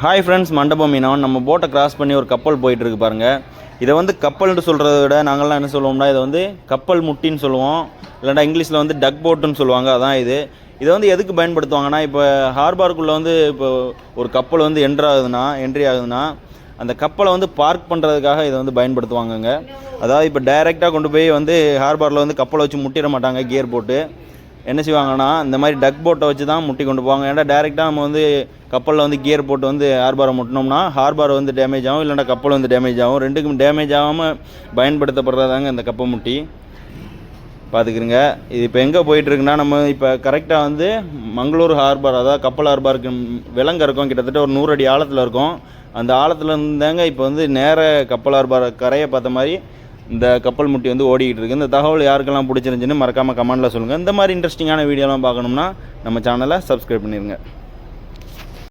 Hi friends, மண்டபம் மீனவன். நம்ம போட்டை கிராஸ் பண்ணி ஒரு கப்பல் போயிட்டுருக்கு பாருங்கள். இதை வந்து கப்பல்னு சொல்கிறத விட நாங்கள்லாம் என்ன சொல்லுவோம்னா, இதை வந்து கப்பல் முட்டின்னு சொல்லுவோம். இல்லைனா இங்கிலீஷில் வந்து டக் போட்டுன்னு சொல்லுவாங்க. அதான் இதை வந்து எதுக்கு பயன்படுத்துவாங்கன்னா, இப்போ ஹார்பாருக்குள்ளே வந்து இப்போ ஒரு கப்பல் வந்து என்ட்ரி ஆகுதுன்னா அந்த கப்பலை வந்து பார்க் பண்ணுறதுக்காக இதை வந்து பயன்படுத்துவாங்கங்க. அதாவது இப்போ டைரெக்டாக கொண்டு போய் வந்து ஹார்பாரில் வந்து கப்பலை வச்சு முட்டிட மாட்டாங்க. கியர் போட்டு என்ன செய்வாங்கன்னா, இந்த மாதிரி டக் போட்டை வச்சு தான் முட்டி கொண்டு போவாங்க. ஏன்னா டைரெக்டாக நம்ம வந்து கப்பலில் வந்து கியர் போட்டு வந்து ஹார்பாரை முட்டினோம்னா ஹார்பார் வந்து டேமேஜ் ஆகும், இல்லைனா கப்பல் வந்து டேமேஜ் ஆகும். ரெண்டுக்கும் டேமேஜ் ஆகாமல் பயன்படுத்தப்படுறதாங்க இந்த கப்பல் முட்டி. பார்த்துக்குறங்க. இது இப்போ எங்கே போயிட்டுருக்குன்னா, நம்ம இப்போ கரெக்டாக வந்து மங்களூர் ஹார்பார், அதாவது கப்பல் ஹார்பாருக்கு விலங்கு இருக்கும். கிட்டத்தட்ட ஒரு 100 அடி ஆழத்தில் இருக்கும். அந்த ஆழத்தில் இருந்தாங்க இப்போ வந்து நேர கப்பல் ஹார்பார் கரையை பார்த்த மாதிரி இந்த கப்பல் முட்டி வந்து ஓடிக்கிட்டு இருக்குது. இந்த தகவல் யாருக்கெல்லாம் பிடிச்சிருந்துச்சின்னு மறக்காமல் கமெண்ட்டில் சொல்லுங்கள். இந்த மாதிரி இன்ட்ரெஸ்டிங்கான வீடியோலாம் பார்க்கணும்னா நம்ம சேனலை சப்ஸ்கிரைப் பண்ணிடுங்க.